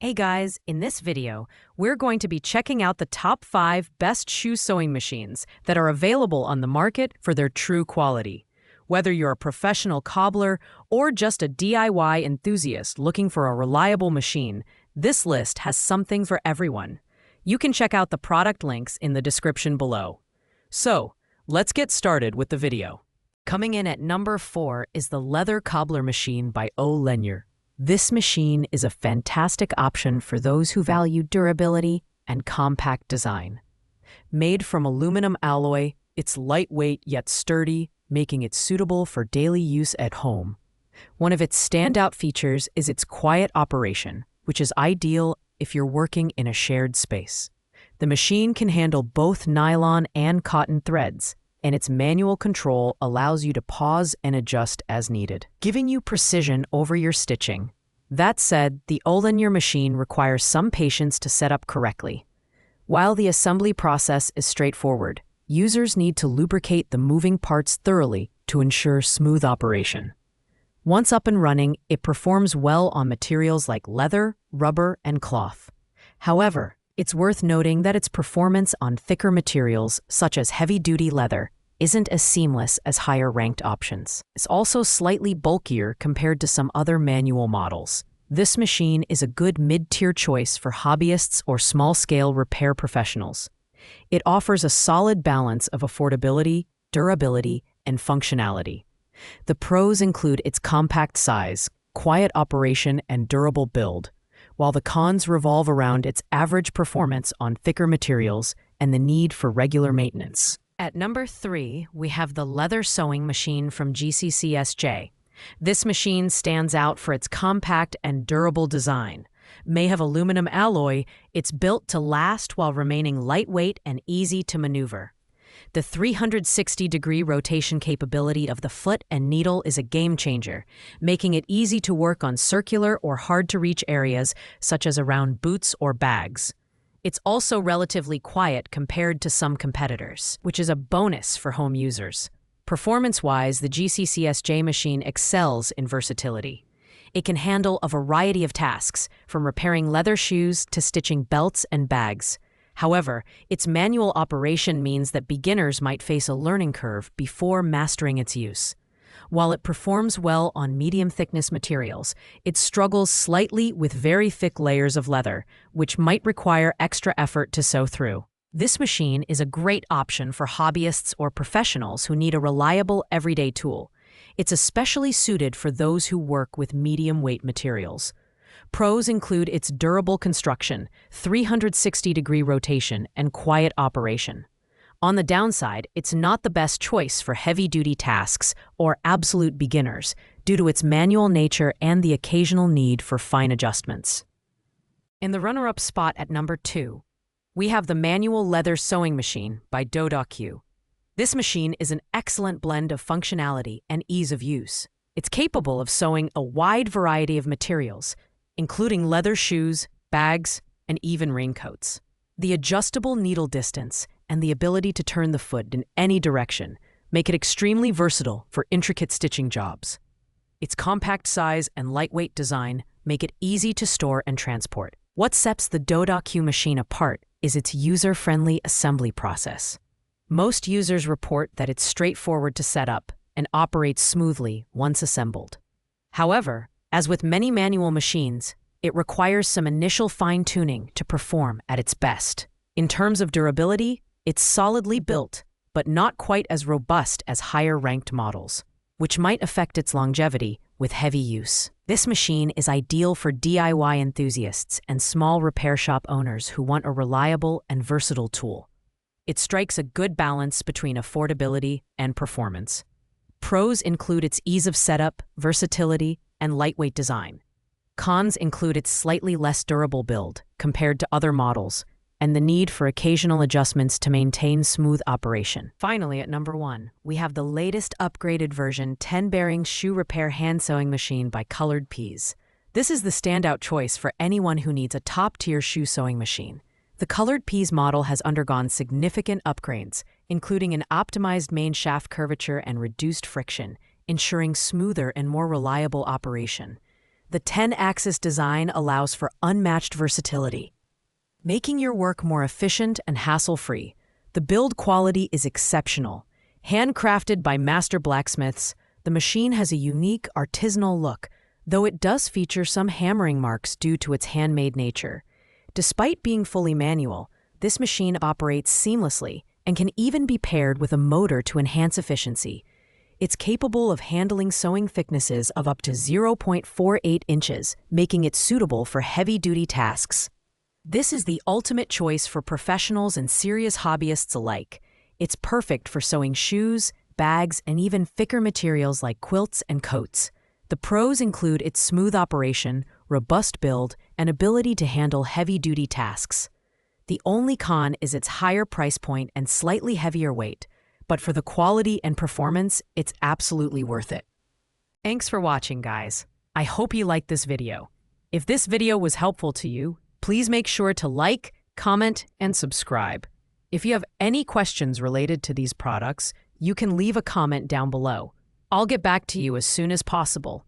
Hey guys, in this video, we're going to be checking out the top 5 best shoe sewing machines that are available on the market for their true quality. Whether you're a professional cobbler or just a DIY enthusiast looking for a reliable machine, this list has something for everyone. You can check out the product links in the description below. So, let's get started with the video. Coming in at number 4 is the Leather Cobbler machine by O. Lanier. This machine is a fantastic option for those who value durability and compact design. Made from aluminum alloy, it's lightweight yet sturdy, making it suitable for daily use at home. One of its standout features is its quiet operation, which is ideal if you're working in a shared space. The machine can handle both nylon and cotton threads, and its manual control allows you to pause and adjust as needed, giving you precision over your stitching. That said, the O. Lanier machine requires some patience to set up correctly. While the assembly process is straightforward, users need to lubricate the moving parts thoroughly to ensure smooth operation. Once up and running, it performs well on materials like leather, rubber, and cloth. However, it's worth noting that its performance on thicker materials, such as heavy-duty leather, isn't as seamless as higher-ranked options. It's also slightly bulkier compared to some other manual models. This machine is a good mid-tier choice for hobbyists or small-scale repair professionals. It offers a solid balance of affordability, durability, and functionality. The pros include its compact size, quiet operation, and durable build, while the cons revolve around its average performance on thicker materials and the need for regular maintenance. At number 3, we have the Leather Sewing Machine from GCCSJ. This machine stands out for its compact and durable design. Made of aluminum alloy, it's built to last while remaining lightweight and easy to maneuver. The 360-degree rotation capability of the foot and needle is a game-changer, making it easy to work on circular or hard-to-reach areas such as around boots or bags. It's also relatively quiet compared to some competitors, which is a bonus for home users. Performance-wise, the GCCSJ machine excels in versatility. It can handle a variety of tasks, from repairing leather shoes to stitching belts and bags. However, its manual operation means that beginners might face a learning curve before mastering its use. While it performs well on medium-thickness materials, it struggles slightly with very thick layers of leather, which might require extra effort to sew through. This machine is a great option for hobbyists or professionals who need a reliable everyday tool. It's especially suited for those who work with medium-weight materials. Pros include its durable construction, 360-degree rotation, and quiet operation. On the downside, it's not the best choice for heavy-duty tasks or absolute beginners due to its manual nature and the occasional need for fine adjustments. In the runner-up spot at number 2, we have the Manual Leather Sewing Machine by DoDoQ. This machine is an excellent blend of functionality and ease of use. It's capable of sewing a wide variety of materials, including leather shoes, bags, and even raincoats. The adjustable needle distance and the ability to turn the foot in any direction make it extremely versatile for intricate stitching jobs. Its compact size and lightweight design make it easy to store and transport. What sets the DoDoQ machine apart is its user-friendly assembly process. Most users report that it's straightforward to set up and operates smoothly once assembled. However, as with many manual machines, it requires some initial fine-tuning to perform at its best. In terms of durability, it's solidly built, but not quite as robust as higher-ranked models, which might affect its longevity with heavy use. This machine is ideal for DIY enthusiasts and small repair shop owners who want a reliable and versatile tool. It strikes a good balance between affordability and performance. Pros include its ease of setup, versatility, and lightweight design. Cons include its slightly less durable build compared to other models, and the need for occasional adjustments to maintain smooth operation. Finally, at number 1, we have the latest upgraded version 10-bearing shoe repair hand sewing machine by Colored Peas. This is the standout choice for anyone who needs a top-tier shoe sewing machine. The Colored Peas model has undergone significant upgrades, including an optimized main shaft curvature and reduced friction, ensuring smoother and more reliable operation. The 10-axis design allows for unmatched versatility, making your work more efficient and hassle-free. The build quality is exceptional. Handcrafted by master blacksmiths, the machine has a unique artisanal look, though it does feature some hammering marks due to its handmade nature. Despite being fully manual, this machine operates seamlessly and can even be paired with a motor to enhance efficiency. It's capable of handling sewing thicknesses of up to 0.48 inches, making it suitable for heavy-duty tasks. This is the ultimate choice for professionals and serious hobbyists alike. It's perfect for sewing shoes, bags, and even thicker materials like quilts and coats. The pros include its smooth operation, robust build, and ability to handle heavy-duty tasks. The only con is its higher price point and slightly heavier weight, but for the quality and performance, it's absolutely worth it. Thanks for watching, guys. I hope you liked this video. If this video was helpful to you, please make sure to like, comment, and subscribe. If you have any questions related to these products, you can leave a comment down below. I'll get back to you as soon as possible.